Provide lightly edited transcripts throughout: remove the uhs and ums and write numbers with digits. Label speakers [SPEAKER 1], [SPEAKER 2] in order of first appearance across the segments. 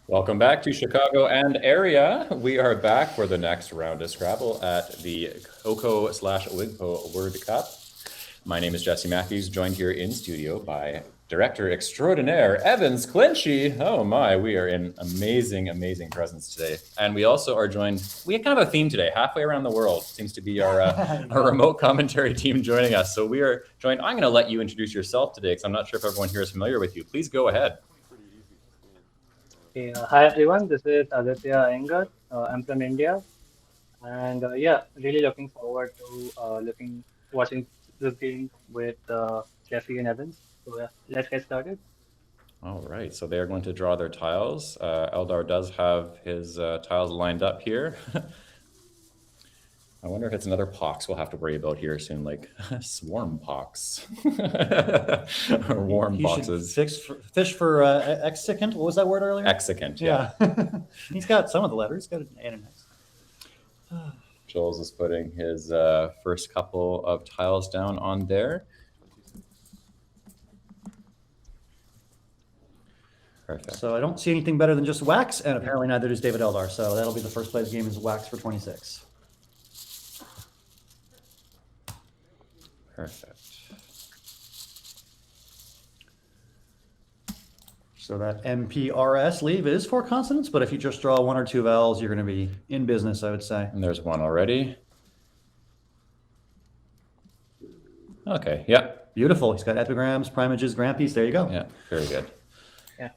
[SPEAKER 1] Welcome back to Chicago and area. We are back for the next round of Scrabble at the Coco/Wigpo Word Cup. My name is Jesse Matthews, joined here in studio by Director Extraordinaire Evans Clinchy. Oh my, we are in amazing, amazing presence today. And we also are joined, we have kind of a theme today, halfway around the world. Seems to be our remote commentary team joining us. So we are joined, I'm gonna let you introduce yourself today because I'm not sure if everyone here is familiar with you. Please go ahead.
[SPEAKER 2] Okay, hi everyone, this is Aditya Iyengar. I'm from India, and yeah, really looking forward to watching this game with Jesse and Evans. So yeah, let's get started.
[SPEAKER 1] All right, so they are going to draw their tiles. Eldar does have his tiles lined up here. I wonder if it's another pox we'll have to worry about here soon, like swarm pox or warm boxes.
[SPEAKER 3] Fish for exicant. What was that word earlier?
[SPEAKER 1] Exicant, yeah.
[SPEAKER 3] He's got some of the letters. He's got an N and X.
[SPEAKER 1] Joel's is putting his first couple of tiles down on there. Perfect.
[SPEAKER 3] So I don't see anything better than just wax, and apparently neither does David Eldar. So that'll be the first play of the game is wax for 26.
[SPEAKER 1] Perfect.
[SPEAKER 3] So that MPRS leave is 4 consonants, but if you just draw 1 or 2 vowels, you're going to be in business, I would say.
[SPEAKER 1] And there's one already. Okay, yeah.
[SPEAKER 3] Beautiful. He's got epigrams, primages, grampies. There you go.
[SPEAKER 1] Yeah, very good.
[SPEAKER 2] Yeah.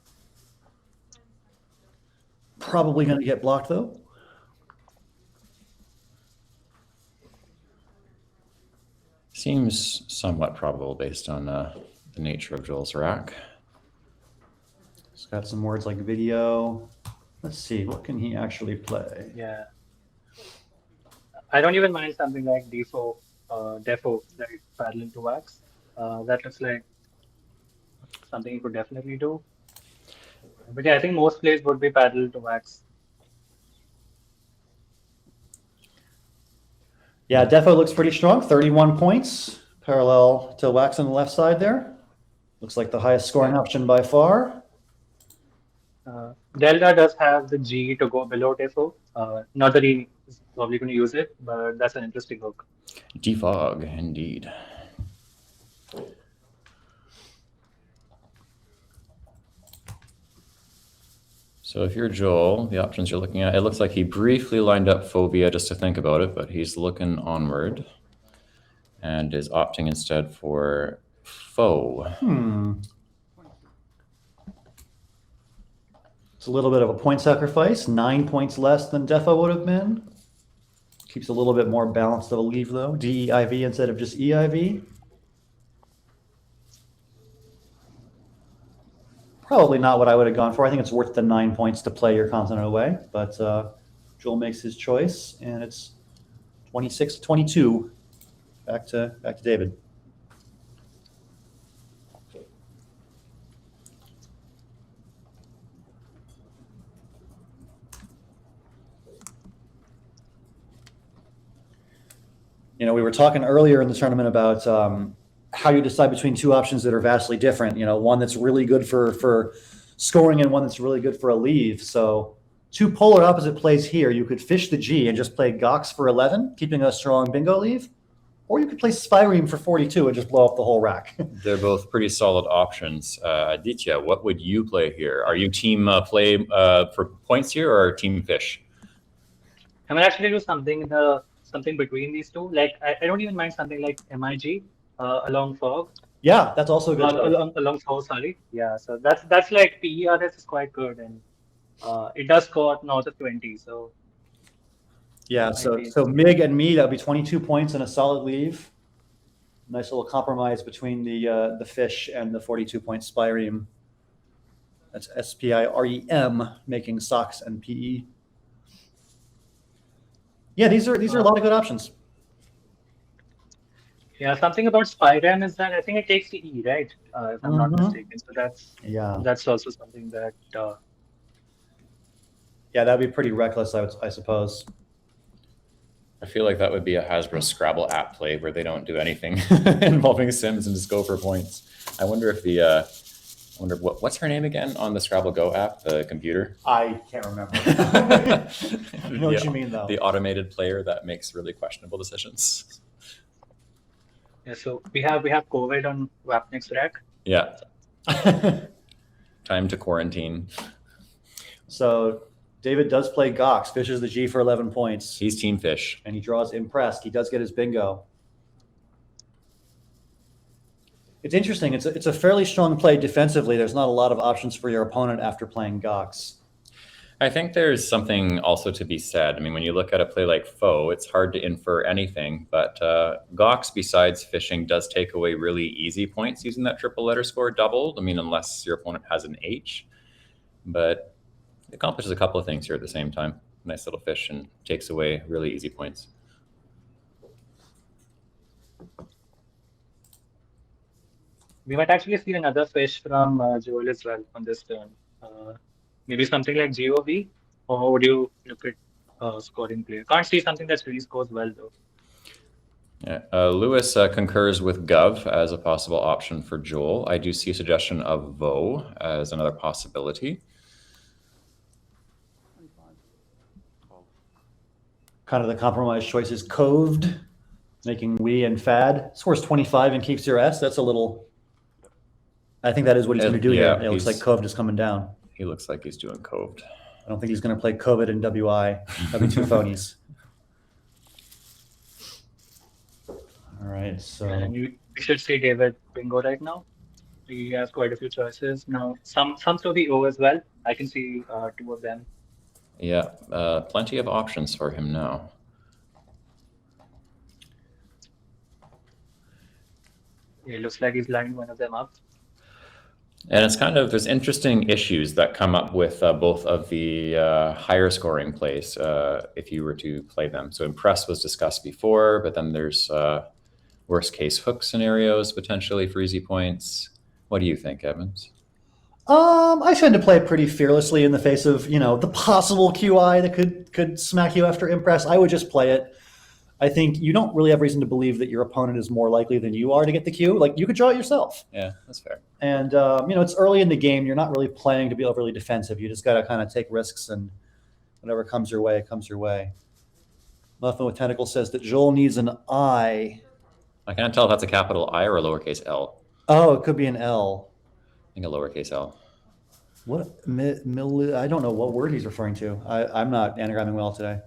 [SPEAKER 3] Probably going to get blocked, though.
[SPEAKER 1] Seems somewhat probable based on the nature of Joel's rack.
[SPEAKER 3] He's got some words like video. Let's see, what can he actually play?
[SPEAKER 2] Yeah, I don't even mind something like defo, like parallel to wax. That looks like something you could definitely do. But yeah, I think most plays would be parallel to wax.
[SPEAKER 3] Yeah, Defo looks pretty strong, 31 points, parallel to wax on the left side there. Looks like the highest scoring option by far.
[SPEAKER 2] Delta does have the G to go below defo. Not that he is probably going to use it, but that's an interesting hook.
[SPEAKER 1] Defog, indeed. So if you're Joel, the options you're looking at, it looks like he briefly lined up phobia just to think about it, but he's looking onward and is opting instead for foe.
[SPEAKER 3] It's a little bit of a point sacrifice, 9 points less than Defo would have been. Keeps a little bit more balanced of a leave though, DEIV instead of just EIV. Probably not what I would have gone for. I think it's worth the 9 points to play your consonant away, but Joel makes his choice, and it's 26-22. Back to David. You know, we were talking earlier in the tournament about how you decide between 2 options that are vastly different. You know, one that's really good for scoring and one that's really good for a leave. So 2 polar opposite plays here. You could fish the G and just play Gox for 11, keeping a strong bingo leave. Or you could play Spireme for 42 and just blow up the whole rack.
[SPEAKER 1] They're both pretty solid options. Aditya, what would you play here? Are you team play for points here or team fish?
[SPEAKER 2] I might actually do something between these two. Like I don't even mind something like MIG along fog.
[SPEAKER 3] Yeah, that's also good.
[SPEAKER 2] Along fog, sorry. Yeah, so that's like PERS is quite good, and it does score north of 20. So
[SPEAKER 3] yeah, so MIG and me, that'd be 22 points and a solid leave. Nice little compromise between the fish and the 42-point Spireme. That's SPIREM, making socks and PE. Yeah, these are a lot of good options.
[SPEAKER 2] Yeah, something about Spirem is that I think it takes the E, right? If I'm not mistaken. So that's also something that.
[SPEAKER 3] Yeah, that'd be pretty reckless, I suppose.
[SPEAKER 1] I feel like that would be a Hasbro Scrabble app play where they don't do anything involving Sims and just go for points. I wonder if wonder what's her name again on the Scrabble Go app, the computer?
[SPEAKER 3] I can't remember. I know what you mean, though.
[SPEAKER 1] The automated player that makes really questionable decisions.
[SPEAKER 2] Yeah, so we have COVID on Wapnick's rack.
[SPEAKER 1] Yeah. Time to quarantine.
[SPEAKER 3] So David does play Gox, fishes the G for 11 points.
[SPEAKER 1] He's Team Fish.
[SPEAKER 3] And he draws Impressed. He does get his bingo. It's interesting. It's a fairly strong play defensively. There's not a lot of options for your opponent after playing Gox.
[SPEAKER 1] I think there's something also to be said. I mean, when you look at a play like Foe, it's hard to infer anything, but Gox, besides fishing, does take away really easy points using that triple letter score doubled. I mean, unless your opponent has an H, but it accomplishes a couple of things here at the same time. Nice little fish and takes away really easy points.
[SPEAKER 2] We might actually see another fish from Joel as well on this turn. Maybe something like GOV, or would you look at scoring play? Can't see something that really scores well though.
[SPEAKER 1] Yeah, Lewis concurs with Gov as a possible option for Joel. I do see a suggestion of Vo as another possibility.
[SPEAKER 3] Kind of the compromise choice is Coved, making Wee and Fad. Scores 25 and keeps your S. That's a little... I think that is what he's going to do here. It looks like Coved is coming down.
[SPEAKER 1] He looks like he's doing Coved.
[SPEAKER 3] I don't think he's going to play COVID and WI. That'd be two phonies. All right, so...
[SPEAKER 2] And we should see David bingo right now. He has quite a few choices. Now, some throw the O as well. I can see two of them.
[SPEAKER 1] Yeah, plenty of options for him now.
[SPEAKER 2] It looks like he's lined one of them up.
[SPEAKER 1] And it's kind of, there's interesting issues that come up with both of the higher scoring plays if you were to play them. So Impress was discussed before, but then there's worst case hook scenarios potentially for easy points. What do you think, Evans?
[SPEAKER 3] I tend to play pretty fearlessly in the face of, the possible QI that could smack you after Impress. I would just play it. I think you don't really have reason to believe that your opponent is more likely than you are to get the Q. Like, you could draw it yourself.
[SPEAKER 1] Yeah, that's fair.
[SPEAKER 3] And, it's early in the game. You're not really playing to be overly defensive. You just got to kind of take risks, and whatever comes your way, comes your way. Muffin with Tentacle says that Joel needs an I.
[SPEAKER 1] I can't tell if that's a capital I or a lowercase L.
[SPEAKER 3] Oh, it could be an L.
[SPEAKER 1] I think a lowercase L.
[SPEAKER 3] What? I don't know what word he's referring to. I'm not anagramming well today.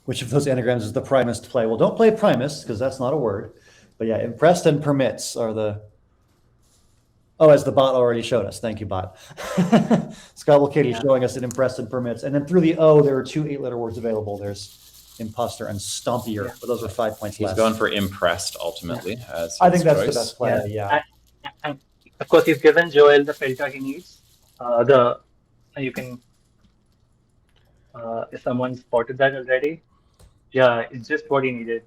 [SPEAKER 3] Which of those anagrams is the primest play? Well, don't play primest because that's not a word. But yeah, impressed and permits are the... Oh, as the bot already showed us. Thank you, bot. Scrabble Kitty showing us that impressed and permits. And then through the O, there are two 8-letter words available. There's imposter and stompier, but those are 5 points less.
[SPEAKER 1] He's gone for impressed ultimately. As
[SPEAKER 3] I think that's
[SPEAKER 1] choice.
[SPEAKER 3] the best play, yeah.
[SPEAKER 2] And of course, he's given Joel the filter he needs. You can... if someone spotted that already, yeah, it's just what he needed.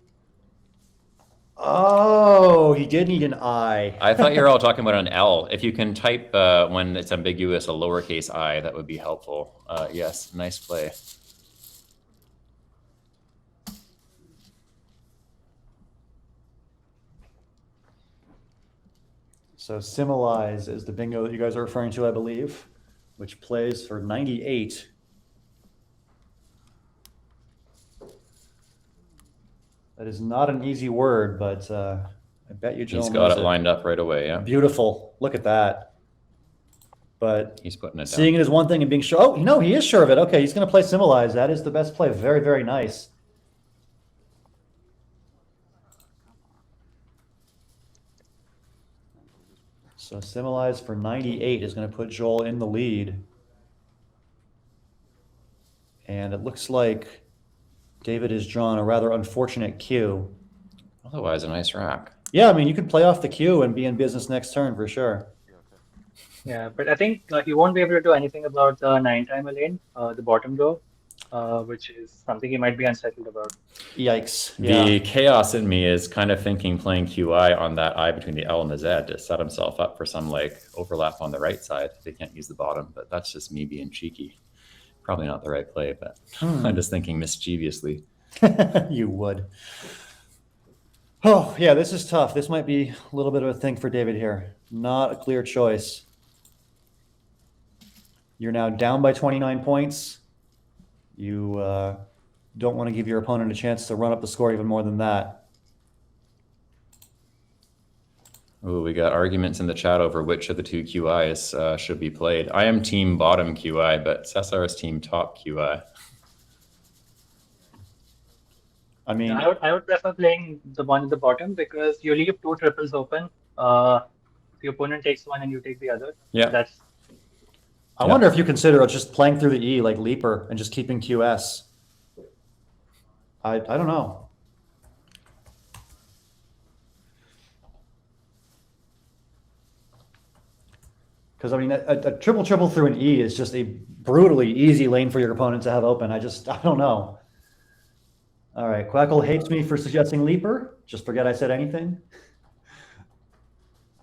[SPEAKER 3] Oh, he did need an I.
[SPEAKER 1] I thought you were all talking about an L. If you can type when it's ambiguous a lowercase I, that would be helpful. Yes, nice play.
[SPEAKER 3] So Similize is the bingo that you guys are referring to, I believe, which plays for 98. That is not an easy word, but I bet you Joel
[SPEAKER 1] He's got
[SPEAKER 3] knows
[SPEAKER 1] it lined up right away, yeah.
[SPEAKER 3] Beautiful. Look at that. But
[SPEAKER 1] he's putting it down.
[SPEAKER 3] Seeing it as one thing and being sure. Oh, no, he is sure of it. Okay, he's going to play Similize. That is the best play. Very, very nice. So Similize for 98 is going to put Joel in the lead. And it looks like David has drawn a rather unfortunate Q.
[SPEAKER 1] Otherwise, a nice rack.
[SPEAKER 3] Yeah, I mean, you could play off the Q and be in business next turn for sure.
[SPEAKER 2] Yeah, but I think you won't be able to do anything about the 9-timer lane, the bottom row, which is something you might be unsettled about.
[SPEAKER 3] Yikes.
[SPEAKER 1] The chaos in me is kind of thinking playing QI on that I between the L and the Z to set himself up for some overlap on the right side. They can't use the bottom, but that's just me being cheeky. Probably not the right play, but I'm just thinking mischievously.
[SPEAKER 3] You would. Oh, yeah, this is tough. This might be a little bit of a thing for David here. Not a clear choice. You're now down by 29 points. You don't want to give your opponent a chance to run up the score even more than that.
[SPEAKER 1] Oh, we got arguments in the chat over which of the two QIs should be played. I am team bottom QI, but Cesar is team top QI.
[SPEAKER 3] I mean,
[SPEAKER 2] I would prefer playing the one at the bottom because you leave two triples open. If your opponent takes one and you take the other,
[SPEAKER 1] Yeah.
[SPEAKER 3] I wonder if you consider just playing through the E like Leaper and just keeping QS. I don't know. Because, I mean, a triple through an E is just a brutally easy lane for your opponent to have open. I don't know. All right, Quackle hates me for suggesting Leaper. Just forget I said anything.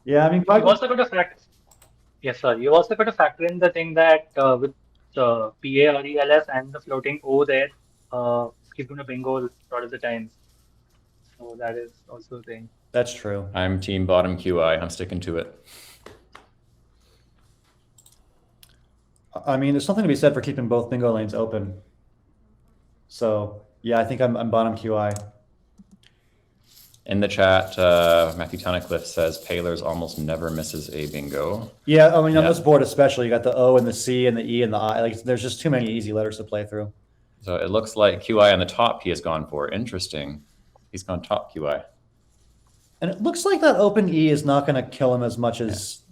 [SPEAKER 3] Yeah, I mean,
[SPEAKER 2] you also got to factor. Yes, sir. You also got to factor in the thing that with the PA or ELS and the floating O there, he's going to bingo a lot of the times. So that is also a thing.
[SPEAKER 3] That's true.
[SPEAKER 1] I'm team bottom QI. I'm sticking to it.
[SPEAKER 3] I mean, there's something to be said for keeping both bingo lanes open. So, yeah, I think I'm bottom QI.
[SPEAKER 1] In the chat, Matthew Tunnicliffe says Paylors almost never misses a bingo.
[SPEAKER 3] Yeah, I mean, on this board especially, you got the O and the C and the E and the I. Like, there's just too many easy letters to play through.
[SPEAKER 1] So it looks like QI on the top he has gone for. Interesting. He's gone top QI.
[SPEAKER 3] And it looks like that open E is not going to kill him as much as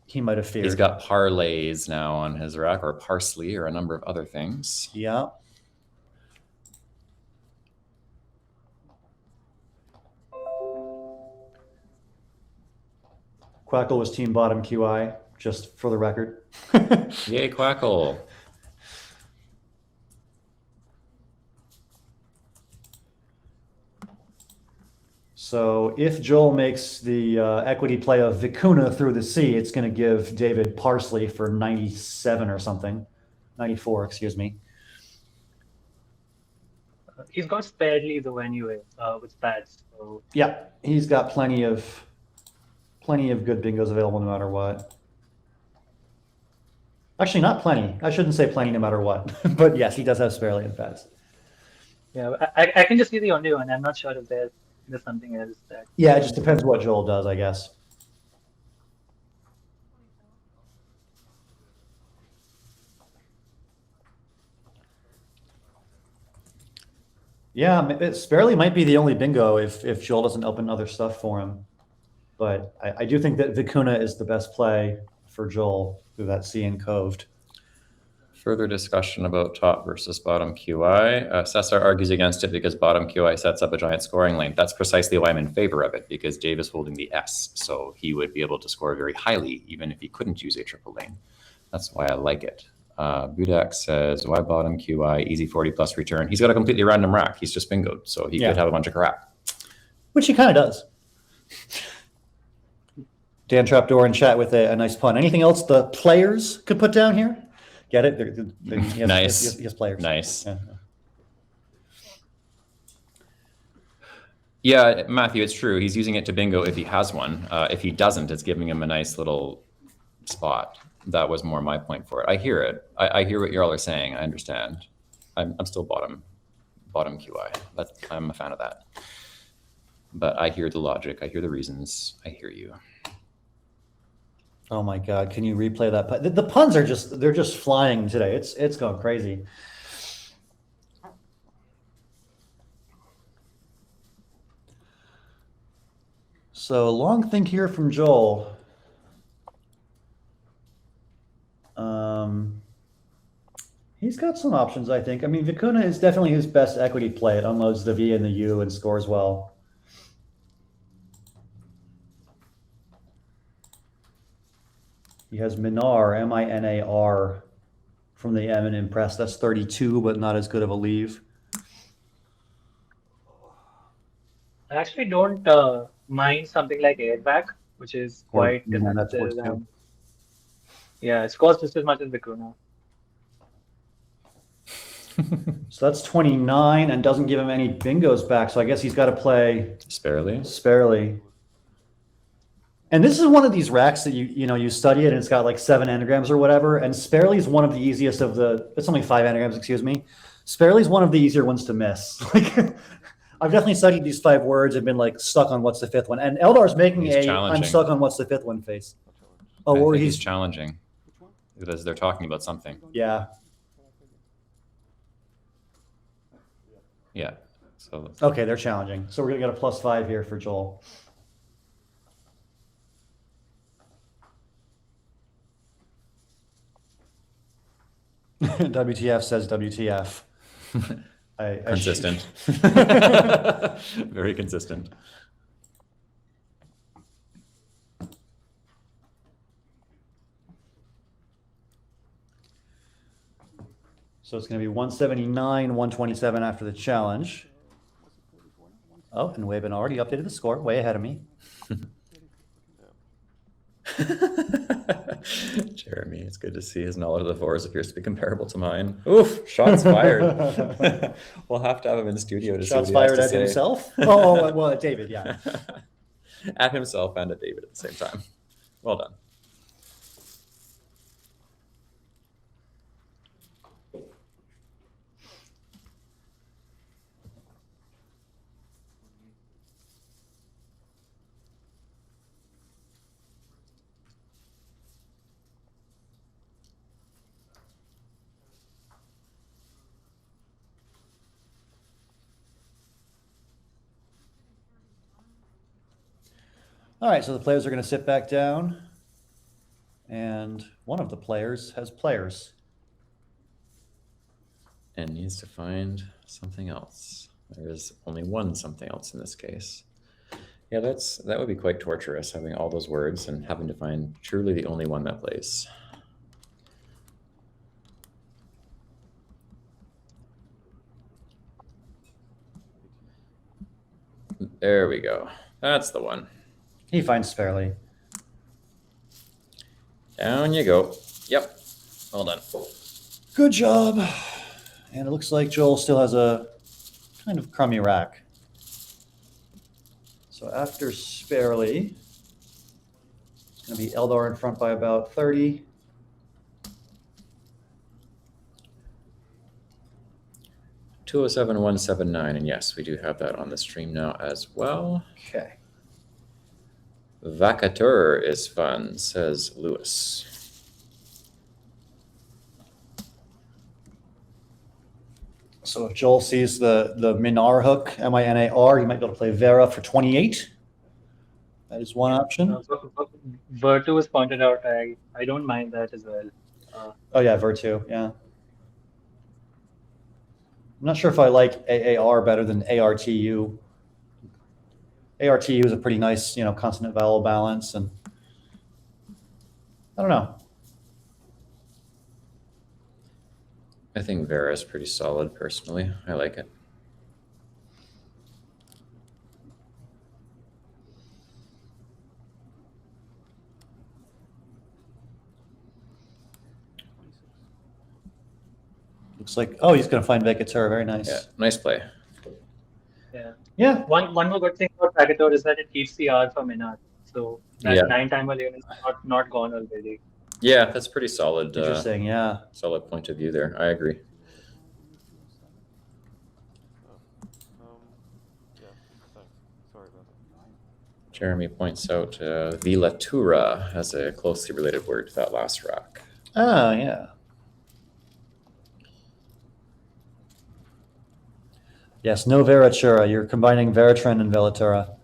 [SPEAKER 3] he might have feared.
[SPEAKER 1] He's got parlays now on his rack, or parsley, or a number of other things.
[SPEAKER 3] Yeah. Quackle was team bottom QI, just for the record.
[SPEAKER 1] Yay, Quackle.
[SPEAKER 3] So if Joel makes the equity play of Vicuna through the C, it's going to give David parsley for 97 or something. 94, excuse me.
[SPEAKER 2] He's got sparingly though anyway with spats. So.
[SPEAKER 3] Yeah, he's got plenty of good bingos available no matter what. Actually, not plenty. I shouldn't say plenty no matter what. But yes, he does have sparely and fats.
[SPEAKER 2] Yeah, I can just see the only one. I'm not sure if there's something else that.
[SPEAKER 3] Yeah, it just depends what Joel does, I guess. Yeah, Sparely might be the only bingo if Joel doesn't open other stuff for him. But I do think that Vicuna is the best play for Joel through that C and coved.
[SPEAKER 1] Further discussion about top versus bottom QI. Cesar argues against it because bottom QI sets up a giant scoring lane. That's precisely why I'm in favor of it, because Dave is holding the S, so he would be able to score very highly, even if he couldn't use a triple lane. That's why I like it. Budak says, why bottom QI, easy 40 plus return? He's got a completely random rack. He's just bingoed, so he could have a bunch of crap. Which
[SPEAKER 3] he kind of does. Dan Trapdoor in chat with a nice pun. Anything else the players could put down here? Get it?
[SPEAKER 1] Nice.
[SPEAKER 3] He has players.
[SPEAKER 1] Nice. Yeah, Matthew, it's true. He's using it to bingo if he has one. If he doesn't, it's giving him a nice little spot. That was more my point for it. I hear it. I hear what you all are saying. I understand. I'm still bottom QI. I'm a fan of that. But I hear the logic. I hear the reasons. I hear you.
[SPEAKER 3] Oh my God! Can you replay that? The puns are they're just flying today. It's going crazy. So long think here from Joel. He's got some options, I think. I mean, Vicuna is definitely his best equity play. It unloads the V and the U and scores well. He has Minar, M-I-N-A-R, from the M and Impress. That's 32, but not as good of a leave.
[SPEAKER 2] I actually don't mind something like Airbag, which is quite defensive. Yeah, it scores just as much as Vicuna.
[SPEAKER 3] So that's 29 and doesn't give him any bingos back. So I guess he's got to play
[SPEAKER 1] sparely.
[SPEAKER 3] And And this is one of these racks that you study it, and it's got like 7 anagrams or whatever. And Sparely is one of the easiest of the. It's only 5 anagrams, excuse me. Sparely is one of the easier ones to miss. Like, I've definitely studied these 5 words and been like stuck on what's the 5th one. And Eldar's making I'm stuck on what's the 5th one face. Oh, or
[SPEAKER 1] he's challenging because they're talking about something.
[SPEAKER 3] Yeah.
[SPEAKER 1] Yeah. So
[SPEAKER 3] okay, they're challenging. So we're gonna get a +5 here for Joel. WTF says WTF.
[SPEAKER 1] Consistent. Very consistent.
[SPEAKER 3] So it's going to be 179, 127 after the challenge. Oh, and Wabin already updated the score, way ahead of me.
[SPEAKER 1] Jeremy, it's good to see his knowledge of the fours appears to be comparable to mine. Oof, shots fired. We'll have to have him in studio to
[SPEAKER 3] shots
[SPEAKER 1] see what he
[SPEAKER 3] fired
[SPEAKER 1] has to
[SPEAKER 3] at
[SPEAKER 1] say.
[SPEAKER 3] himself? Oh, well, at David, yeah.
[SPEAKER 1] At himself and at David at the same time. Well done.
[SPEAKER 3] All right, so the players are going to sit back down, and one of the players has players.
[SPEAKER 1] And needs to find something else. There is only one something else in this case. Yeah, that would be quite torturous, having all those words and having to find truly the only one that plays. There we go. That's the one.
[SPEAKER 3] He finds Sparely.
[SPEAKER 1] Down you go. Yep. Well done.
[SPEAKER 3] Good job. And it looks like Joel still has a kind of crummy rack. So after Sparely, it's going to be Eldar in front by about 30.
[SPEAKER 1] $207,179, and yes, we do have that on the stream now as well.
[SPEAKER 3] Okay.
[SPEAKER 1] Vacateur is fun, says Lewis.
[SPEAKER 3] So if Joel sees the Minar hook, M-I-N-A-R, he might be able to play Vera for 28. That is one option.
[SPEAKER 2] Virtu was pointed out. I don't mind that as well.
[SPEAKER 3] Oh yeah, Virtu, yeah. I'm not sure if I like AAR better than ARTU. ARTU is a pretty nice, consonant vowel balance, and I don't know.
[SPEAKER 1] I think Vera is pretty solid, personally. I like it.
[SPEAKER 3] Looks like, oh, he's going to find Vacateur. Very nice.
[SPEAKER 1] Yeah, nice play.
[SPEAKER 2] Yeah.
[SPEAKER 3] Yeah.
[SPEAKER 2] One more good thing about Vacateur is that it keeps the R from Minar. So that 9-timer lane is not gone already.
[SPEAKER 1] Yeah, that's pretty solid.
[SPEAKER 3] Interesting, yeah.
[SPEAKER 1] Solid point of view there. I agree. Jeremy points out Vilatura as a closely related word to that last rack.
[SPEAKER 3] Oh, yeah. Yes, no Veratura. You're combining Veratran and Velatura.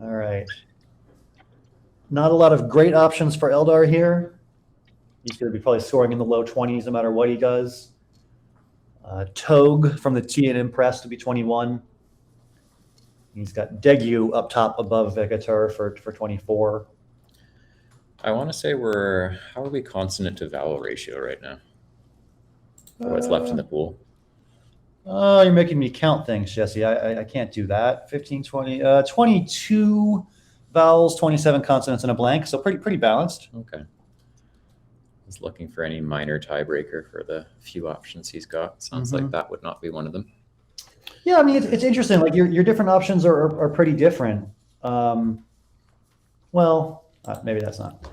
[SPEAKER 3] All right. Not a lot of great options for Eldar here. He's going to be probably scoring in the low 20s no matter what he does. Togue from the T and Impress to be 21. He's got Degu up top above Vacateur for 24.
[SPEAKER 1] I want to say how are we consonant to vowel ratio right now? What's left in the pool?
[SPEAKER 3] Oh, you're making me count things, Jesse. I can't do that. 15, 20, 22 vowels, 27 consonants, and a blank. So pretty balanced.
[SPEAKER 1] Okay. I was looking for any minor tiebreaker for the few options he's got. Sounds like that would not be one of them.
[SPEAKER 3] Yeah, I mean, it's interesting. Like your different options are pretty different. Well, maybe that's not.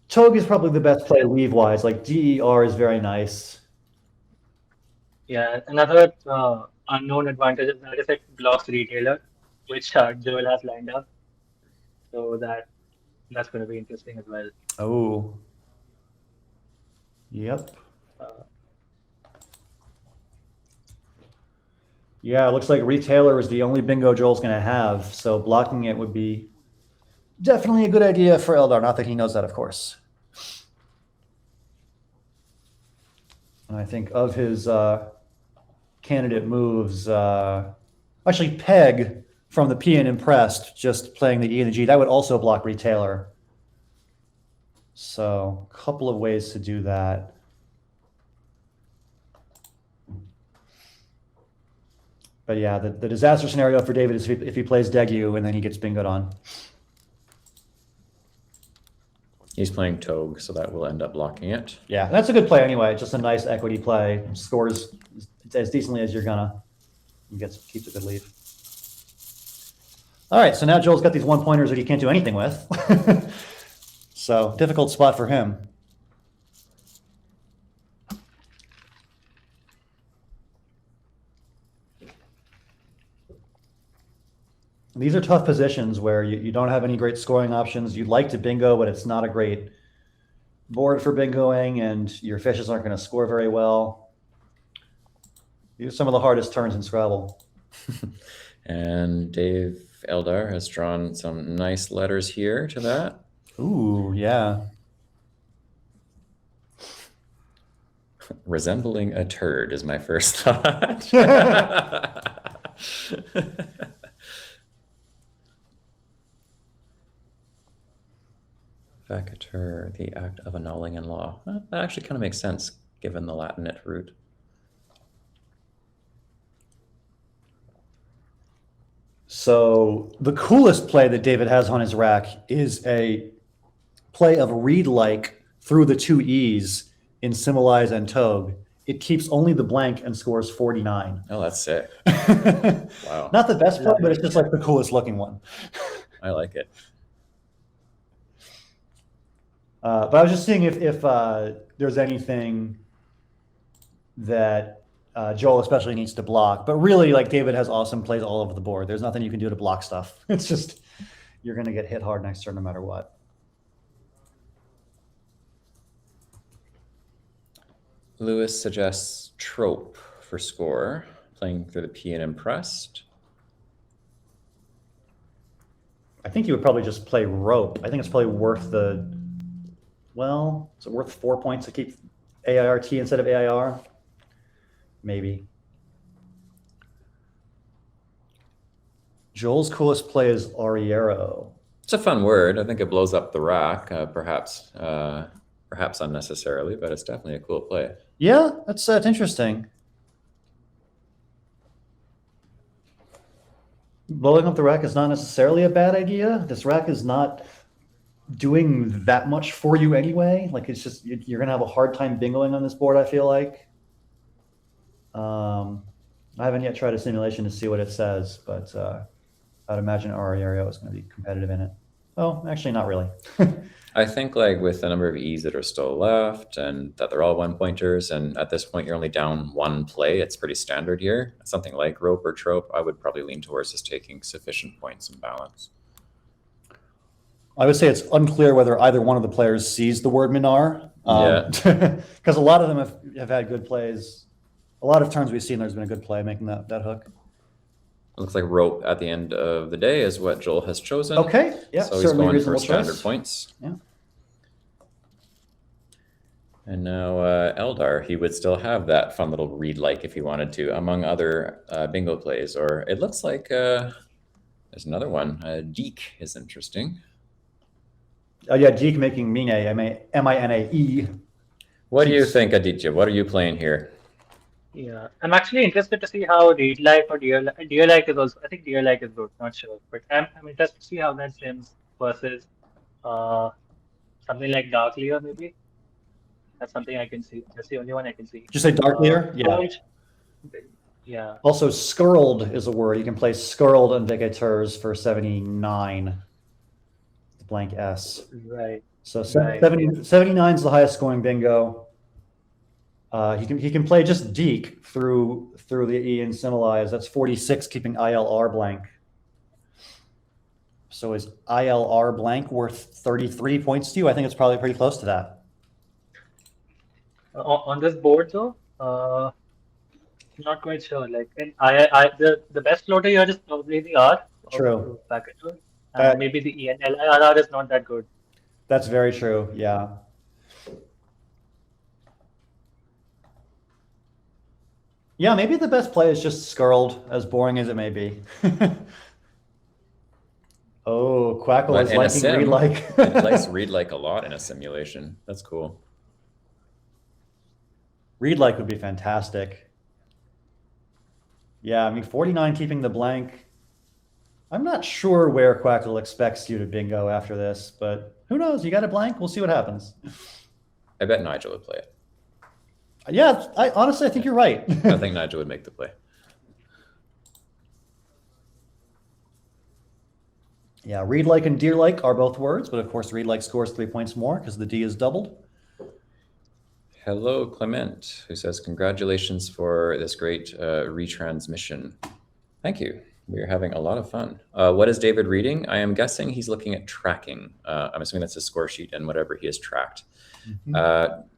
[SPEAKER 3] Togue is probably the best play leave-wise. Like DER is very nice.
[SPEAKER 2] Yeah, another unknown advantage is that if it blocks retailer, which Joel has lined up, so that's going to be interesting as well.
[SPEAKER 3] Oh. Yep.
[SPEAKER 2] Uh,
[SPEAKER 3] Yeah, it looks like retailer is the only bingo Joel's going to have, so blocking it would be definitely a good idea for Eldar. Not that he knows that, of course. And I think of his candidate moves, actually Peg from the P and Impressed, just playing the E and the G, that would also block retailer. So a couple of ways to do that. But yeah, the disaster scenario for David is if he plays Degu and then he gets bingoed on.
[SPEAKER 1] He's playing Togue, so that will end up blocking it.
[SPEAKER 3] Yeah, that's a good play anyway. Just a nice equity play. Scores as decently as you're gonna. And keeps a good lead. All right, so now Joel's got these one-pointers that he can't do anything with. So difficult spot for him. These are tough positions where you don't have any great scoring options. You'd like to bingo, but it's not a great board for bingoing, and your fishes aren't going to score very well. These are some of the hardest turns in Scrabble.
[SPEAKER 1] And Dave Eldar has drawn some nice letters here to that.
[SPEAKER 3] Ooh, yeah.
[SPEAKER 1] Resembling a turd is my first thought. Vacatur, the act of annulling in law. Well, that actually kind of makes sense given the Latinate root.
[SPEAKER 3] So the coolest play that David has on his rack is a play of read like through the two E's in Symbolize and Togue. It keeps only the blank and scores 49.
[SPEAKER 1] Oh, that's sick. Wow.
[SPEAKER 3] Not the best play, but it's just like the coolest looking one.
[SPEAKER 1] I like it.
[SPEAKER 3] But I was just seeing if there's anything that Joel especially needs to block. But really, like, David has awesome plays all over the board. There's nothing you can do to block stuff. It's just you're going to get hit hard next turn no matter what.
[SPEAKER 1] Lewis suggests trope for score, playing through the P and Impressed.
[SPEAKER 3] I think you would probably just play rope. I think it's probably worth the, well, is it worth 4 points to keep AIRT instead of AIR? Maybe. Joel's coolest play is Arriero.
[SPEAKER 1] It's a fun word. I think it blows up the rack, perhaps unnecessarily, but it's definitely a cool play.
[SPEAKER 3] Yeah, that's interesting. Blowing up the rack is not necessarily a bad idea. This rack is not doing that much for you anyway. Like, it's just, you're going to have a hard time bingoing on this board, I feel like. I haven't yet tried a simulation to see what it says, but I'd imagine Arriero is going to be competitive in it. Oh, actually, not really.
[SPEAKER 1] I think, like, with the number of E's that are still left and that they're all one-pointers, and at this point you're only down one play, it's pretty standard here. Something like rope or trope, I would probably lean towards just taking sufficient points and balance.
[SPEAKER 3] I would say it's unclear whether either one of the players sees the word Minar. Because a lot of them have had good plays. A lot of turns we've seen, there's been a good play making that hook.
[SPEAKER 1] It looks like rope at the end of the day is what Joel has chosen.
[SPEAKER 3] Okay, yeah,
[SPEAKER 1] so he's going for standard
[SPEAKER 3] choice.
[SPEAKER 1] Points.
[SPEAKER 3] Yeah.
[SPEAKER 1] And now Eldar, he would still have that fun little read like if he wanted to, among other bingo plays. Or it looks like there's another one. Deke is interesting.
[SPEAKER 3] Oh yeah, Deke making Mine, M-I-N-A-E.
[SPEAKER 1] What do you think, Aditya? What are you playing here?
[SPEAKER 2] Yeah, I'm actually interested to see how read like or dear like is also. I think dear like is good, not sure, but I'm interested to see how that sims versus something like Darklier maybe. That's something I can see. That's the only one I can see.
[SPEAKER 3] Did you say Darklier? Yeah.
[SPEAKER 2] Yeah.
[SPEAKER 3] Also, skirled is a word. You can play skirled indicators for 79. The blank S.
[SPEAKER 2] Right.
[SPEAKER 3] So
[SPEAKER 2] Right.
[SPEAKER 3] 79 is the highest scoring bingo. He can play just Deke through the E and Symbolize. That's 46, keeping ILR blank. So is ILR blank worth 33 points to you? I think it's probably pretty close to that.
[SPEAKER 2] On this board though, not quite sure. Like, the best floater here is probably the R of
[SPEAKER 3] True.
[SPEAKER 2] packet roll,
[SPEAKER 3] That
[SPEAKER 2] and maybe the ENLIRR is not that good.
[SPEAKER 3] that's very true. Yeah. Yeah, maybe the best play is just skirled, as boring as it may be. Oh, Quackle
[SPEAKER 1] But
[SPEAKER 3] is
[SPEAKER 1] in a
[SPEAKER 3] liking
[SPEAKER 1] sim,
[SPEAKER 3] read like.
[SPEAKER 1] it likes read like a lot in a simulation. That's cool.
[SPEAKER 3] Read like would be fantastic. Yeah, I mean, 49 keeping the blank. I'm not sure where Quackle expects you to bingo after this, but who knows? You got a blank? We'll see what happens.
[SPEAKER 1] I bet Nigel would play it.
[SPEAKER 3] Yeah, honestly, I think you're right.
[SPEAKER 1] I think Nigel would make the play.
[SPEAKER 3] Yeah, read like and deer like are both words, but of course, read like scores 3 points more because the D is doubled.
[SPEAKER 1] Hello, Clement, who says, congratulations for this great retransmission. Thank you. We are having a lot of fun. What is David reading? I am guessing he's looking at tracking. I'm assuming that's a score sheet and whatever he has tracked.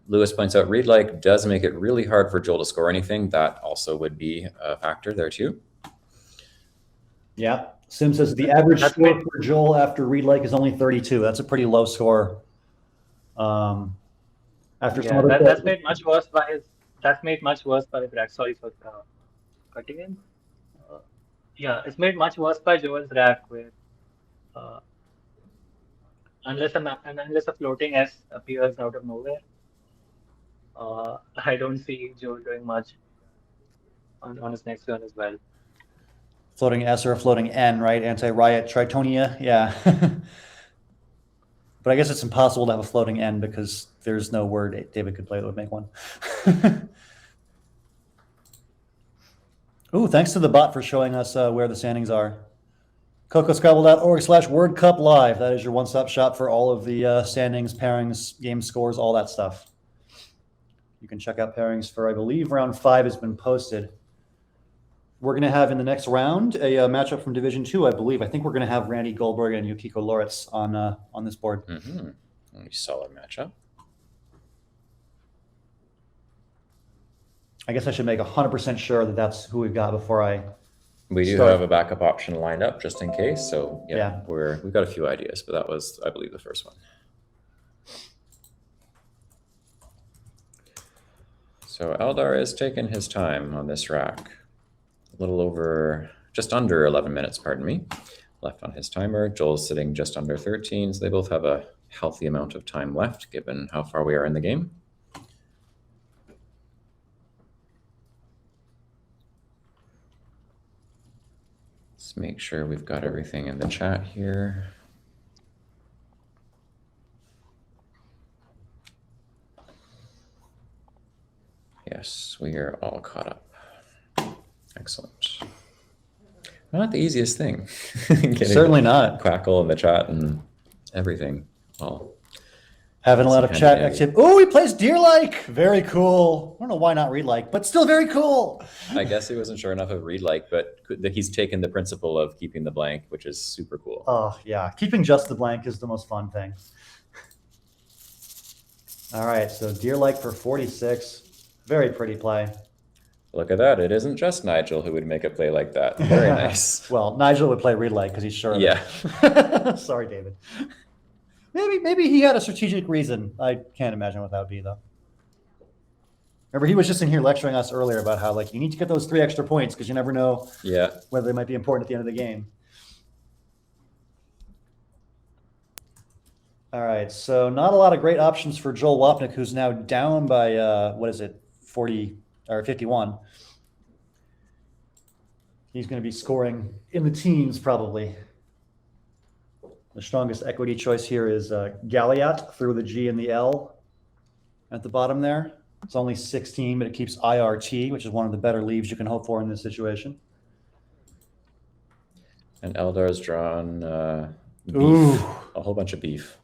[SPEAKER 1] Lewis points out, read like does make it really hard for Joel to score anything. That also would be a factor there too.
[SPEAKER 3] Yeah. Sim says the average score for Joel after read like is only 32. That's a pretty low score. After some other
[SPEAKER 2] that's made much worse by his. That's made much worse by Bragg. Sorry for cutting in. Yeah, it's made much worse by Joel's rack, where unless a floating S appears out of nowhere, I don't see Joel doing much on his next turn as well.
[SPEAKER 3] Floating S or a floating N, right? Anti-riot Tritonia, yeah. But I guess it's impossible to have a floating N because there's no word David could play that would make one. Ooh, thanks to the bot for showing us where the standings are. cocoscrabble.org/Word Cup Live. That is your one-stop shop for all of the standings, pairings, game scores, all that stuff. You can check out pairings for, I believe, round 5 has been posted. We're going to have in the next round a matchup from Division 2, I believe. I think we're going to have Randy Goldberg and Yukiko Loritz on this board.
[SPEAKER 1] Solid matchup.
[SPEAKER 3] I guess I should make 100% sure that that's who we've got before I.
[SPEAKER 1] We do have a backup option lined up just in case. So yeah. We've got a few ideas, but that was, I believe, the first one. So Eldar is taking his time on this rack. A little over, just under 11 minutes, pardon me, left on his timer. Joel's sitting just under 13, so they both have a healthy amount of time left, given how far we are in the game. Let's make sure we've got everything in the chat here. Yes, we are all caught up. Excellent. Not the easiest thing.
[SPEAKER 3] Certainly not.
[SPEAKER 1] Quackle in the chat and everything. Well,
[SPEAKER 3] having a lot of chat activity. Oh, he plays deer like. Very cool. I don't know why not read like, but still very cool.
[SPEAKER 1] I guess he wasn't sure enough of read like, but he's taken the principle of keeping the blank, which is super cool.
[SPEAKER 3] Oh yeah, keeping just the blank is the most fun thing. All right, so deer like for 46. Very pretty play.
[SPEAKER 1] Look at that. It isn't just Nigel who would make a play like that. Very nice.
[SPEAKER 3] Well, Nigel would play read like because he's sure of
[SPEAKER 1] it.
[SPEAKER 3] Sorry, David. Maybe he had a strategic reason. I can't imagine what that would be, though. Remember, he was just in here lecturing us earlier about how, like, you need to get those 3 extra points because you never know whether they might be important at the end of the game. All right, so not a lot of great options for Joel Wapnick, who's now down by, 40 or 51. He's going to be scoring in the teens, probably. The strongest equity choice here is Galliot through the G and the L at the bottom there. It's only 16, but it keeps IRT, which is one of the better leaves you can hope for in this situation.
[SPEAKER 1] And Eldar's drawn beef.
[SPEAKER 3] Ooh.
[SPEAKER 1] A whole bunch of beef.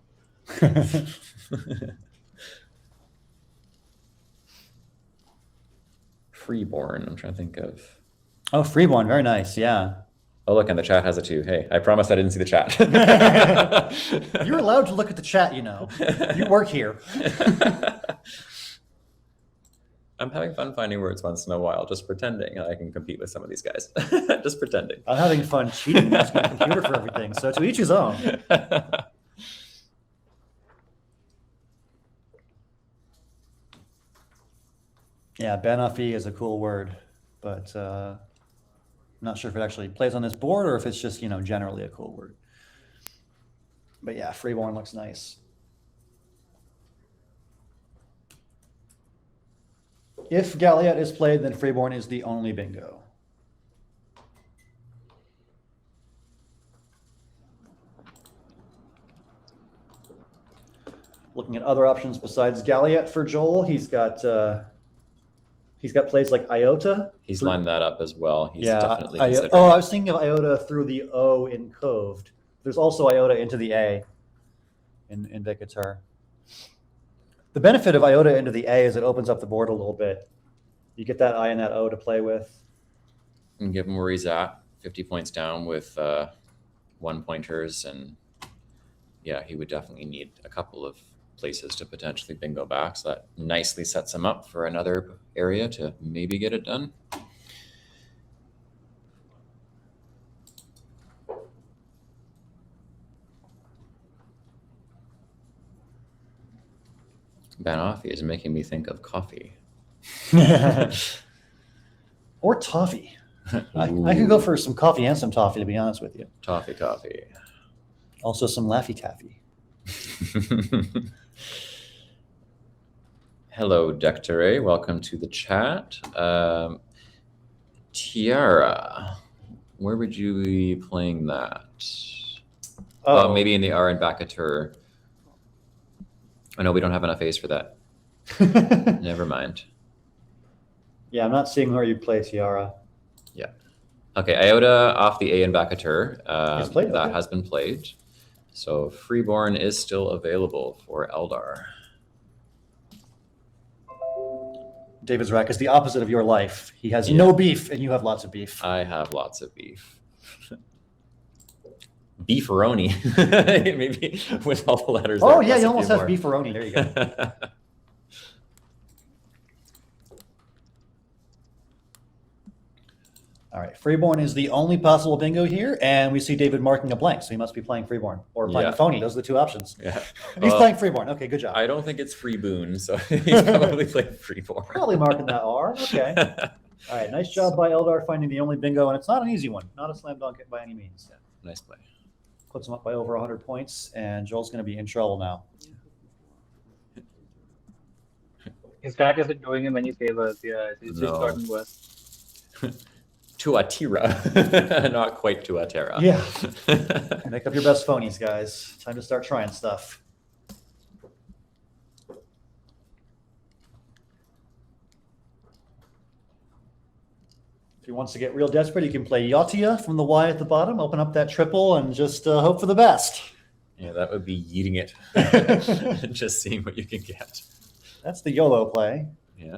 [SPEAKER 1] Freeborn, I'm trying to think of.
[SPEAKER 3] Oh, Freeborn, very nice, yeah.
[SPEAKER 1] Oh, look, and the chat has it too. Hey, I promise I didn't see the chat.
[SPEAKER 3] You're allowed to look at the chat, you know. You work here.
[SPEAKER 1] I'm having fun finding words once in a while, just pretending I can compete with some of these guys. Just pretending.
[SPEAKER 3] I'm having fun cheating, asking the computer for everything, so to each his own. Yeah, Banoffee is a cool word, but I'm not sure if it actually plays on this board or if it's just, generally a cool word. But yeah, Freeborn looks nice. If Galliot is played, then Freeborn is the only bingo. Looking at other options besides Galliot for Joel, he's got plays like Iota.
[SPEAKER 1] He's lined that up as well. He's definitely
[SPEAKER 3] I
[SPEAKER 1] considering
[SPEAKER 3] was thinking of Iota through the O in Coved. There's also Iota into the A in Vicator. The benefit of Iota into the A is it opens up the board a little bit. You get that I and that O to play with.
[SPEAKER 1] And give him where he's at, 50 points down with 1-pointers. And yeah, he would definitely need a couple of places to potentially bingo back. So that nicely sets him up for another area to maybe get it done. Banoffee is making me think of coffee.
[SPEAKER 3] Or toffee. I could go for some coffee and some toffee, to be honest with you.
[SPEAKER 1] Toffee coffee.
[SPEAKER 3] Also some Laffy Taffy.
[SPEAKER 1] Hello, Dectare. Welcome to the chat. Tiara, where would you be playing that? Oh, maybe in the R and Vacatur. Oh, no, we don't have enough A's for that. Never mind.
[SPEAKER 3] Yeah, I'm not seeing where you play Tiara.
[SPEAKER 1] Yeah. Okay, Iota off the A and Vacatur. That has been played. So Freeborn is still available for Eldar.
[SPEAKER 3] David's rack is the opposite of your life. He has no beef, and you have lots of beef.
[SPEAKER 1] I have lots of beef. Beefaroni. Maybe with all the letters.
[SPEAKER 3] Oh, yeah, you almost have beefaroni. There you go. All right, Freeborn is the only possible bingo here, and we see David marking a blank, so he must be playing Freeborn or playing a phony. Those are the two options.
[SPEAKER 1] Yeah.
[SPEAKER 3] He's playing Freeborn. Okay, good job.
[SPEAKER 1] I don't think it's Freeboon, so he's probably playing Freeborn.
[SPEAKER 3] Probably marking that R. Okay. All right, nice job by Eldar finding the only bingo, and it's not an easy one. Not a slam dunk by any means.
[SPEAKER 1] Yeah, nice play.
[SPEAKER 3] Puts him up by over 100 points, and Joel's going to be in trouble now.
[SPEAKER 2] His deck isn't doing him any favors. Yeah, it's just gotten worse.
[SPEAKER 1] Tuatira, not quite Tuatera.
[SPEAKER 3] Yeah. Make up your best phonies, guys. Time to start trying stuff. If he wants to get real desperate, he can play Yatia from the Y at the bottom, open up that triple, and just hope for the best.
[SPEAKER 1] Yeah, that would be yeeting it. Just seeing what you can get.
[SPEAKER 3] That's the YOLO play.
[SPEAKER 1] Yeah.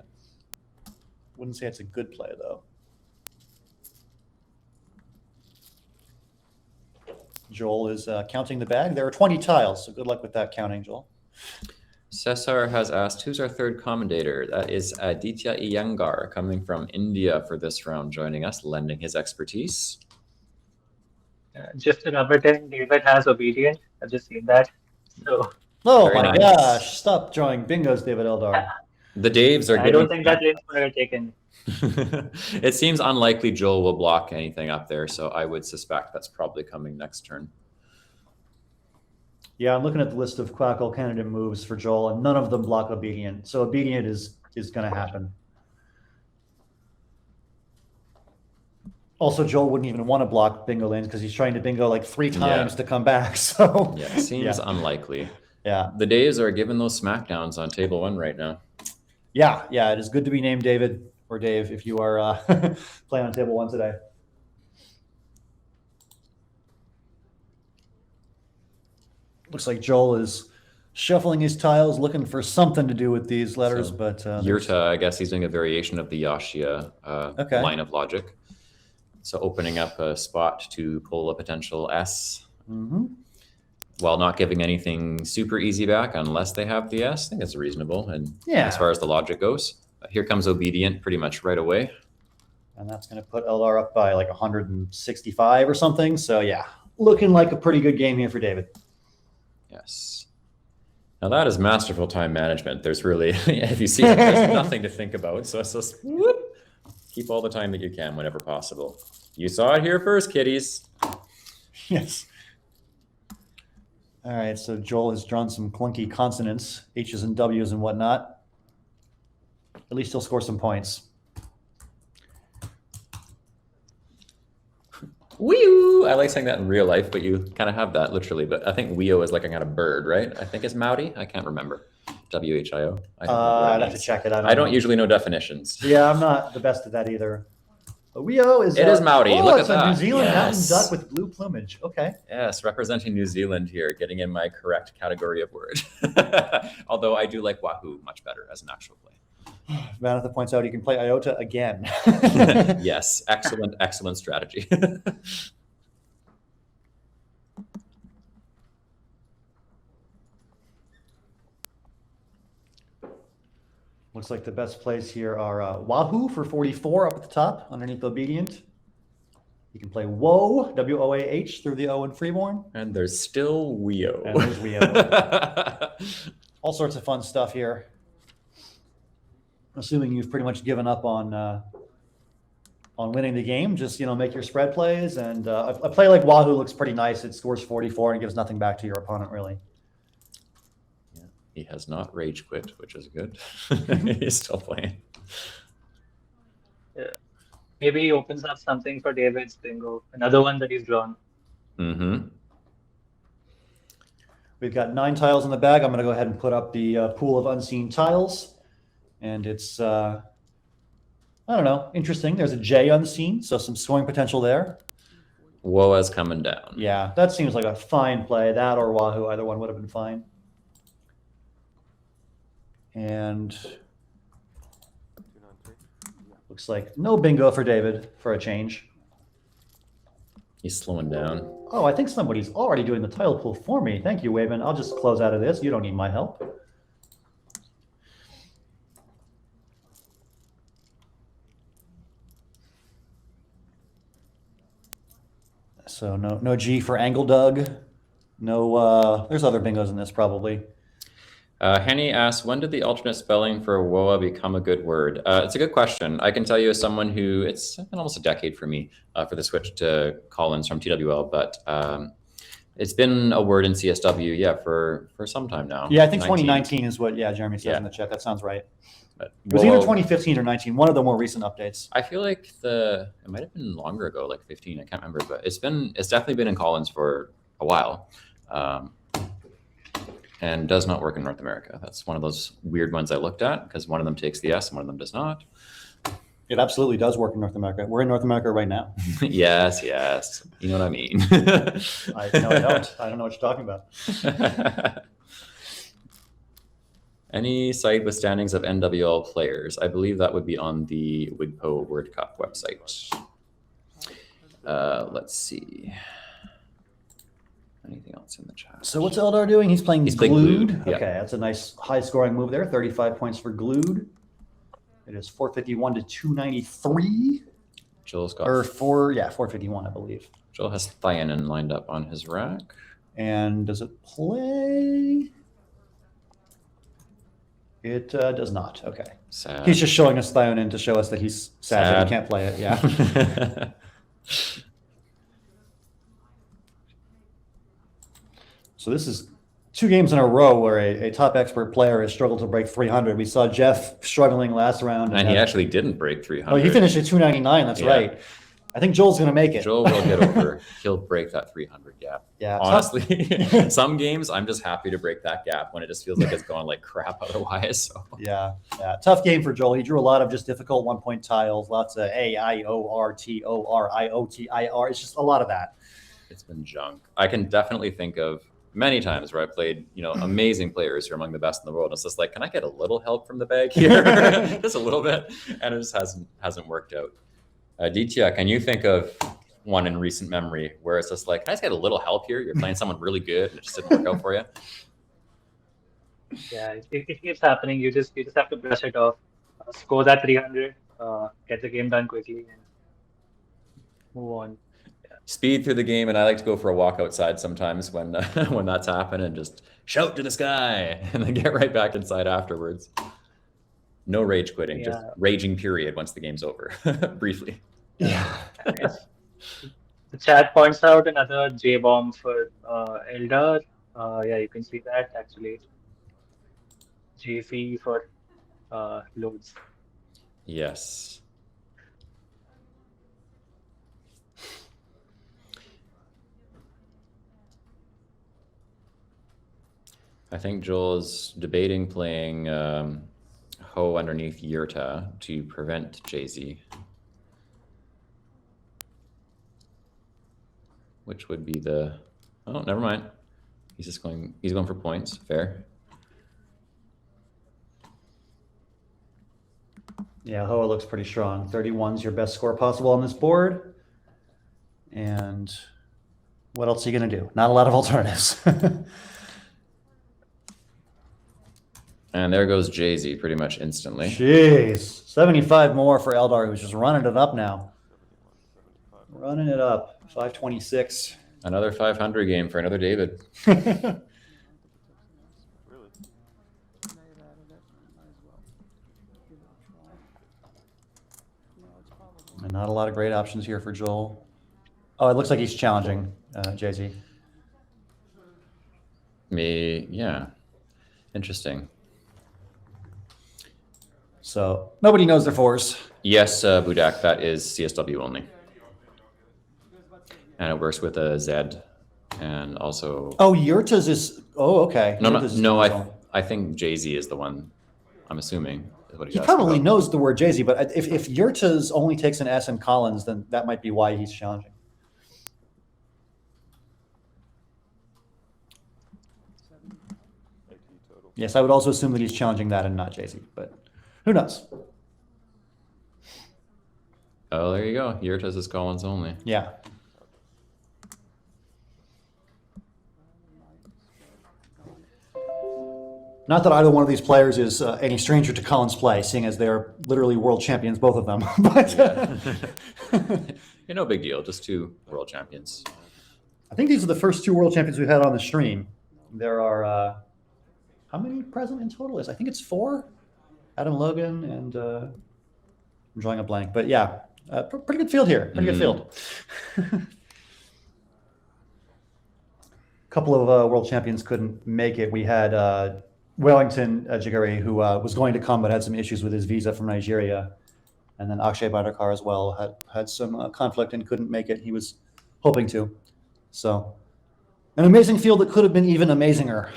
[SPEAKER 3] Wouldn't say it's a good play, though. Joel is counting the bag. There are 20 tiles, so good luck with that counting, Joel.
[SPEAKER 1] Cesar has asked, who's our third commentator? That is Aditya Iyengar, coming from India for this round, joining us, lending his expertise.
[SPEAKER 2] Just another thing, David has obedient. I've just seen that. So.
[SPEAKER 3] Oh my gosh! Stop drawing bingos, David Eldar.
[SPEAKER 1] The Daves are.
[SPEAKER 2] I don't think that lane's going to get taken.
[SPEAKER 1] It seems unlikely Joel will block anything up there, so I would suspect that's probably coming next turn.
[SPEAKER 3] Yeah, I'm looking at the list of Quackle candidate moves for Joel, and none of them block Obedient. So Obedient is going to happen. Also, Joel wouldn't even want to block bingo lanes because he's trying to bingo like 3 times to come back. So
[SPEAKER 1] yeah, seems unlikely.
[SPEAKER 3] Yeah.
[SPEAKER 1] The Daves are giving those smackdowns on table 1 right now.
[SPEAKER 3] Yeah, it is good to be named David or Dave if you are playing on table 1 today. Looks like Joel is shuffling his tiles, looking for something to do with these letters,
[SPEAKER 1] So,
[SPEAKER 3] but
[SPEAKER 1] Yurta, I guess he's doing a variation of the Yashia
[SPEAKER 3] Okay.
[SPEAKER 1] line of logic. So opening up a spot to pull a potential S while not giving anything super easy back unless they have the S. I think that's reasonable. And as far as the logic goes, here comes Obedient pretty much right away.
[SPEAKER 3] And that's going to put Eldar up by like 165 or something. So yeah, looking like a pretty good game here for David.
[SPEAKER 1] Yes. Now that is masterful time management. There's really, if you see it, there's nothing to think about. So it's just whoop, keep all the time that you can whenever possible. You saw it here first, kiddies.
[SPEAKER 3] Yes. All right, so Joel has drawn some clunky consonants, H's and W's and whatnot. At least he'll score some points.
[SPEAKER 1] Wee-oo! I like saying that in real life, but you kind of have that literally. But I think Weo is like a kind of bird, right? I think it's Maori. I can't remember. WHIO.
[SPEAKER 3] I'd have to check it.
[SPEAKER 1] I don't usually know definitions.
[SPEAKER 3] Yeah, I'm not the best at that either. Weo is.
[SPEAKER 1] It is Maori. Look at that.
[SPEAKER 3] New Zealand
[SPEAKER 1] Yes.
[SPEAKER 3] mountain duck with blue plumage. Okay.
[SPEAKER 1] Yes, representing New Zealand here, getting in my correct category of word. Although I do like Wahoo much better as an actual play.
[SPEAKER 3] Vanatha points out he can play Iota again.
[SPEAKER 1] Yes, excellent strategy.
[SPEAKER 3] Looks like the best plays here are Wahoo for 44 up at the top underneath Obedient. You can play Woah, W-O-A-H through the O in Freeborn.
[SPEAKER 1] And there's still Weo.
[SPEAKER 3] And there's Weo. All sorts of fun stuff here. Assuming you've pretty much given up on winning the game, just make your spread plays. And a play like Wahoo looks pretty nice. It scores 44 and gives nothing back to your opponent, really.
[SPEAKER 1] He has not rage quit, which is good. He's still playing.
[SPEAKER 2] Yeah. Maybe he opens up something for David's bingo. Another one that he's drawn.
[SPEAKER 1] Mm-hmm.
[SPEAKER 3] We've got 9 tiles in the bag. I'm going to go ahead and put up the pool of unseen tiles. And it's, I don't know, interesting. There's a J unseen, so some scoring potential there.
[SPEAKER 1] Woa's coming down.
[SPEAKER 3] Yeah, that seems like a fine play. That or Wahoo, either one would have been fine. And looks like no bingo for David for a change.
[SPEAKER 1] He's slowing down.
[SPEAKER 3] Oh, I think somebody's already doing the tile pool for me. Thank you, Waven. I'll just close out of this. You don't need my help. So no G for Angle Dug. No, there's other bingos in this probably.
[SPEAKER 1] Henny asks, when did the alternate spelling for Woa become a good word? It's a good question. I can tell you as someone who, it's been almost a decade for me for the switch to Collins from TWL, but it's been a word in CSW, for some time now.
[SPEAKER 3] Yeah, I think 2019 is what, Jeremy says in the chat. That sounds right.
[SPEAKER 1] But
[SPEAKER 3] it was either 2015 or 19, one of the more recent updates.
[SPEAKER 1] I feel like it might have been longer ago, like 15, I can't remember, but it's definitely been in Collins for a while. And does not work in North America. That's one of those weird ones I looked at because one of them takes the S and one of them does not.
[SPEAKER 3] It absolutely does work in North America. We're in North America right now.
[SPEAKER 1] Yes. You know what I mean.
[SPEAKER 3] I don't. I don't know what you're talking about.
[SPEAKER 1] Any site with standings of NWL players? I believe that would be on the WIGPO Word Cup website. Let's see. Anything else in the chat?
[SPEAKER 3] So what's Eldar doing? He's playing Glued.
[SPEAKER 1] Yeah.
[SPEAKER 3] Okay, that's a nice high-scoring move there. 35 points for Glued. It is 451 to 293.
[SPEAKER 1] Joel's got
[SPEAKER 3] 451, I believe.
[SPEAKER 1] Joel has Thyanin lined up on his rack.
[SPEAKER 3] And does it play? It does not. Okay.
[SPEAKER 1] Sad.
[SPEAKER 3] He's just showing us Thyanin to show us that he's sad that he can't play it. Yeah. So this is 2 games in a row where a top expert player has struggled to break 300. We saw Jeff struggling last round.
[SPEAKER 1] And he actually didn't break 300.
[SPEAKER 3] Oh, he finished at 299. That's right. I think Joel's going to make it.
[SPEAKER 1] Joel will get over. He'll break that 300 gap.
[SPEAKER 3] Yeah.
[SPEAKER 1] Honestly, some games I'm just happy to break that gap when it just feels like it's going like crap otherwise. So.
[SPEAKER 3] Yeah. Tough game for Joel. He drew a lot of just difficult 1-point tiles, lots of AIORTORIOTIR. It's just a lot of that.
[SPEAKER 1] It's been junk. I can definitely think of many times where I played, amazing players who are among the best in the world. It's just like, can I get a little help from the bag here? Just a little bit. And it just hasn't worked out. Aditya, can you think of one in recent memory where it's just like, can I just get a little help here? You're playing someone really good and it just didn't work out for you.
[SPEAKER 2] Yeah, it keeps happening. You just have to brush it off, score that 300, get the game done quickly, and move on. Yeah.
[SPEAKER 1] Speed through the game, and I like to go for a walk outside sometimes when when that's happened, and just shout to the sky, and then get right back inside afterwards. No rage quitting, just raging period once the game's over, briefly.
[SPEAKER 3] Yeah.
[SPEAKER 2] The chat points out another J bomb for Eldar. Yeah, you can see that actually. JC for loads.
[SPEAKER 1] Yes. I think Joel is debating playing Ho underneath Yurta to prevent Jay-Z. Which would be the... Oh, never mind. He's going for points. Fair.
[SPEAKER 3] Yeah, Hoa looks pretty strong. 31's your best score possible on this board. And what else are you going to do? Not a lot of alternatives.
[SPEAKER 1] And there goes Jay-Z pretty much instantly.
[SPEAKER 3] Jeez. 75 more for Eldar, who's just running it up now. Running it up. 526.
[SPEAKER 1] Another 500 game for another David.
[SPEAKER 3] And not a lot of great options here for Joel. Oh, it looks like he's challenging Jay-Z.
[SPEAKER 1] Yeah. Interesting.
[SPEAKER 3] So nobody knows their fours.
[SPEAKER 1] Yes, Budak, that is CSW only. And it works with a Z and also...
[SPEAKER 3] Oh, Yurta's is... Oh, okay.
[SPEAKER 1] No, I think Jay-Z is the one, I'm assuming. Is what
[SPEAKER 3] he probably knows the word Jay-Z, but if Yurta's only takes an S in Collins, then that might be why he's challenging. Yes, I would also assume that he's challenging that and not Jay-Z, but who knows?
[SPEAKER 1] Oh, there you go. Yurta's is Collins only.
[SPEAKER 3] Yeah. Not that either one of these players is any stranger to Collins' play, seeing as they're literally world champions, both of them. But
[SPEAKER 1] Yeah, no big deal. Just two world champions.
[SPEAKER 3] I think these are the first two world champions we've had on the stream. There are, how many present in total? I think it's 4. Adam Logan and I'm drawing a blank. But yeah, pretty good field here. Pretty good field. A couple of world champions couldn't make it. We had Wellington Jigari, who was going to come but had some issues with his visa from Nigeria. And then Akshay Bhadarkar as well had some conflict and couldn't make it. He was hoping to. So an amazing field that could have been even amazinger.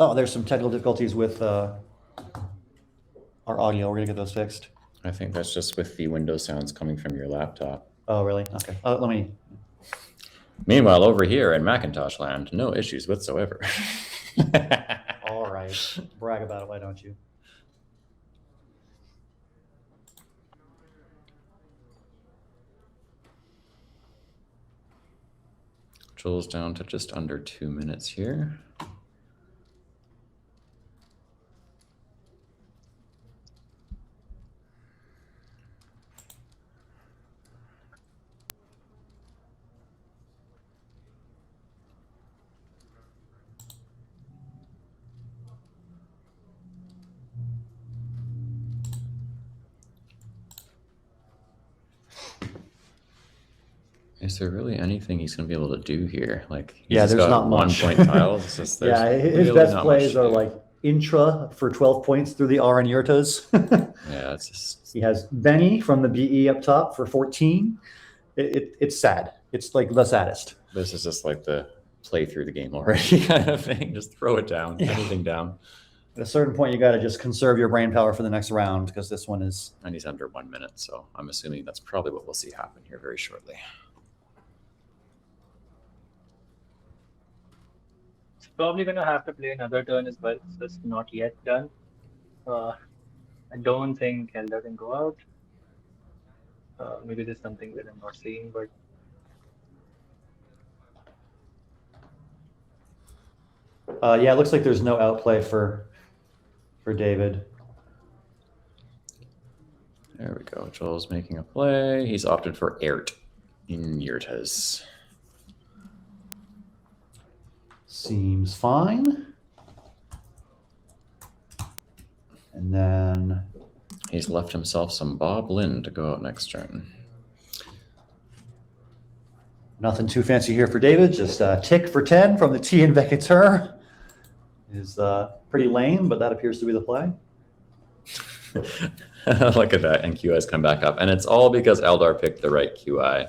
[SPEAKER 3] Oh, there's some technical difficulties with our audio. We're going to get those fixed.
[SPEAKER 1] I think that's just with the Windows sounds coming from your laptop.
[SPEAKER 3] Oh, really? Okay. Let me...
[SPEAKER 1] Meanwhile, over here in Macintosh land, no issues whatsoever.
[SPEAKER 3] All right. Brag about it, why don't you?
[SPEAKER 1] Joel's down to just under 2 minutes here. Is there really anything he's going to be able to do here? Like,
[SPEAKER 3] yeah, there's
[SPEAKER 1] got
[SPEAKER 3] not much.
[SPEAKER 1] 1 point tiles.
[SPEAKER 3] Yeah, his best plays are like intra for 12 points through the R and Yurtas.
[SPEAKER 1] Yeah, it's just...
[SPEAKER 3] He has Benny from the BE up top for 14. It's sad. It's like the saddest.
[SPEAKER 1] This is just like the play through the game already kind of thing. Just throw it down, anything down.
[SPEAKER 3] At a certain point, you got to just conserve your brain power for the next round because this one is...
[SPEAKER 1] And he's under 1 minute, so I'm assuming that's probably what we'll see happen here very shortly.
[SPEAKER 2] It's probably going to have to play another turn as well. It's not yet done. I don't think Eldar can go out. Maybe there's something that I'm not seeing, but
[SPEAKER 3] yeah, it looks like there's no outplay for David.
[SPEAKER 1] There we go. Joel's making a play. He's opted for Ert in Yurtas.
[SPEAKER 3] Seems fine. And then
[SPEAKER 1] he's left himself some Bob Lynn to go out next turn.
[SPEAKER 3] Nothing too fancy here for David. Just tick for 10 from the T Invecateur. Is pretty lame, but that appears to be the play.
[SPEAKER 1] Look at that, and QI's come back up. And it's all because Eldar picked the right QI.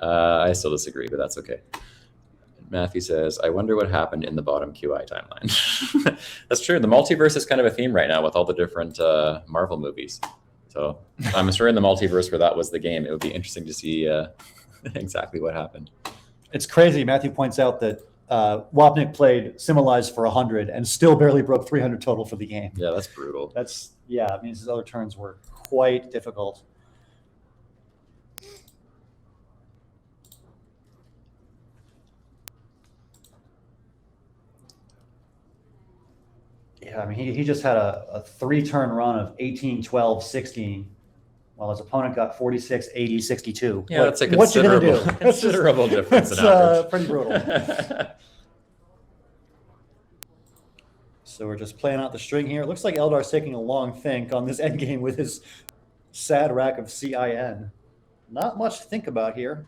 [SPEAKER 1] I still disagree, but that's okay. Matthew says, I wonder what happened in the bottom QI timeline. That's true. The multiverse is kind of a theme right now with all the different Marvel movies. So I'm sure in the multiverse where that was the game, it would be interesting to see exactly what happened.
[SPEAKER 3] It's crazy. Matthew points out that Wapnick played Civilized for 100 and still barely broke 300 total for the game.
[SPEAKER 1] Yeah, that's brutal.
[SPEAKER 3] Yeah, it means his other turns were quite difficult. Yeah, I mean, he just had a 3-turn run of 18, 12, 16, while his opponent got 46, 80, 62.
[SPEAKER 1] Yeah, that's a considerable, considerable difference in average.
[SPEAKER 3] Pretty brutal. So we're just playing out the string here. It looks like Eldar's taking a long think on this endgame with his sad rack of CIN. Not much to think about here.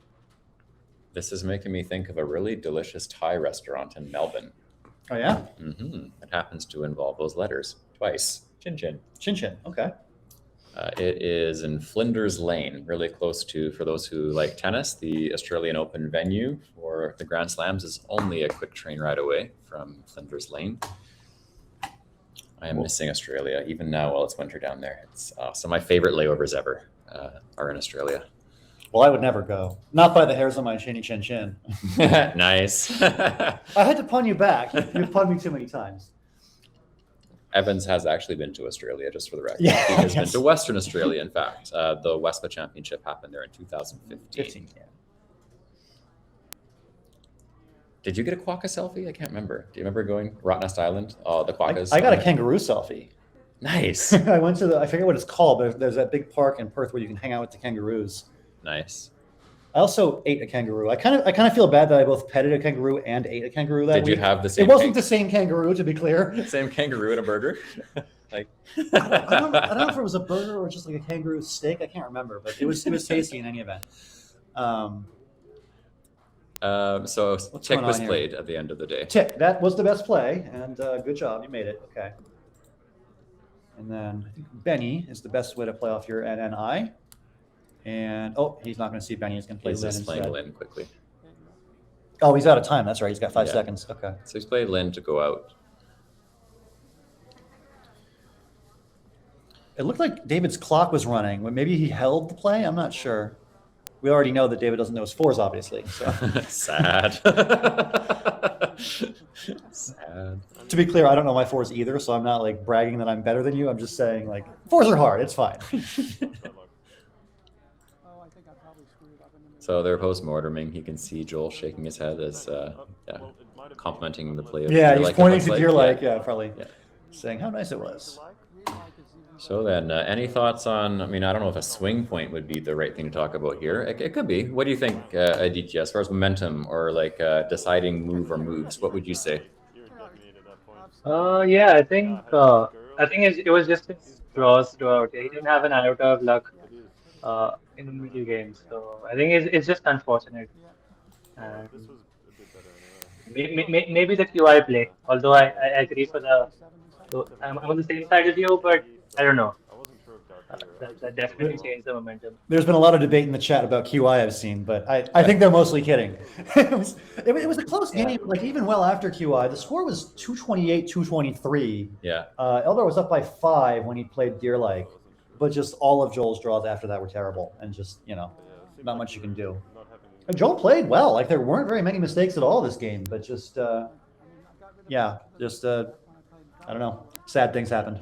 [SPEAKER 1] This is making me think of a really delicious Thai restaurant in Melbourne.
[SPEAKER 3] Oh, yeah?
[SPEAKER 1] Mm-hmm. It happens to involve those letters twice. Chin Chin.
[SPEAKER 3] Chin Chin, okay.
[SPEAKER 1] It is in Flinders Lane, really close to, for those who like tennis, the Australian Open venue for the Grand Slams is only a quick train ride away from Flinders Lane. I am missing Australia, even now while it's winter down there. It's awesome. My favorite layovers ever are in Australia.
[SPEAKER 3] Well, I would never go. Not by the hairs on my chinny chin chin.
[SPEAKER 1] Nice.
[SPEAKER 3] I had to pun you back. You've punned me too many times.
[SPEAKER 1] Evans has actually been to Australia, just for the record.
[SPEAKER 3] Yeah,
[SPEAKER 1] he has been to Western Australia, in fact. The WESPA Championship happened there in 2015.
[SPEAKER 3] Yeah.
[SPEAKER 1] Did you get a quokka selfie? I can't remember. Do you remember going Rottnest Island? Oh, the quokkas.
[SPEAKER 3] I got a kangaroo selfie.
[SPEAKER 1] Nice.
[SPEAKER 3] I went to I forget what it's called, but there's that big park in Perth where you can hang out with the kangaroos.
[SPEAKER 1] Nice.
[SPEAKER 3] I also ate a kangaroo. I kind of feel bad that I both petted a kangaroo and ate a kangaroo that week.
[SPEAKER 1] Did you have the same?
[SPEAKER 3] It wasn't the same kangaroo, to be clear.
[SPEAKER 1] Same kangaroo and a burger. Like
[SPEAKER 3] I don't know if it was a burger or just like a kangaroo steak. I can't remember, but it was tasty in any event.
[SPEAKER 1] So Tick was
[SPEAKER 3] here?
[SPEAKER 1] played at the end of the day.
[SPEAKER 3] Tick, that was the best play, and good job. You made it. Okay. And then I think Benny is the best way to play off your NNI. And he's not going to see Benny. He's going to play
[SPEAKER 1] He's
[SPEAKER 3] Lynn
[SPEAKER 1] just playing
[SPEAKER 3] instead.
[SPEAKER 1] Lynn quickly.
[SPEAKER 3] Oh, he's out of time. That's right. He's got 5
[SPEAKER 1] Yeah.
[SPEAKER 3] seconds. Okay.
[SPEAKER 1] So he's played Lynn to go out.
[SPEAKER 3] It looked like David's clock was running. Maybe he held the play. I'm not sure. We already know that David doesn't know his fours, obviously. So.
[SPEAKER 1] Sad. Sad.
[SPEAKER 3] To be clear, I don't know my fours either, so I'm not like bragging that I'm better than you. I'm just saying like fours are hard. It's fine.
[SPEAKER 1] So they're post-morteming. You can see Joel shaking his head as complimenting the play. Of
[SPEAKER 3] Yeah,
[SPEAKER 1] Deer
[SPEAKER 3] he's
[SPEAKER 1] Like
[SPEAKER 3] pointing
[SPEAKER 1] It
[SPEAKER 3] to
[SPEAKER 1] Looks
[SPEAKER 3] Deer
[SPEAKER 1] Like.
[SPEAKER 3] Like, yeah, probably
[SPEAKER 1] Yeah.
[SPEAKER 3] saying how nice it was.
[SPEAKER 1] So then, any thoughts on, I mean, I don't know if a swing point would be the right thing to talk about here. It could be. What do you think, Aditya, as far as momentum or like deciding move or moves? What would you say?
[SPEAKER 2] Yeah, I think it was just his draws throughout. He didn't have an iota of luck in the middle game, so I think it's just unfortunate. And maybe the QI play, although I agree for the So I'm on the same side as you, but I don't know. That definitely changed the momentum.
[SPEAKER 3] There's been a lot of debate in the chat about QI I've seen, but I think they're mostly kidding. it was a close
[SPEAKER 2] Yeah.
[SPEAKER 3] game. Like even well after QI, the score was 228, 223.
[SPEAKER 1] Yeah.
[SPEAKER 3] Eldar was up by 5 when he played Deer Like, but just all of Joel's draws after that were terrible, and just not much you can do. And Joel played well. Like there weren't very many mistakes at all this game, but just I don't know. Sad things happened.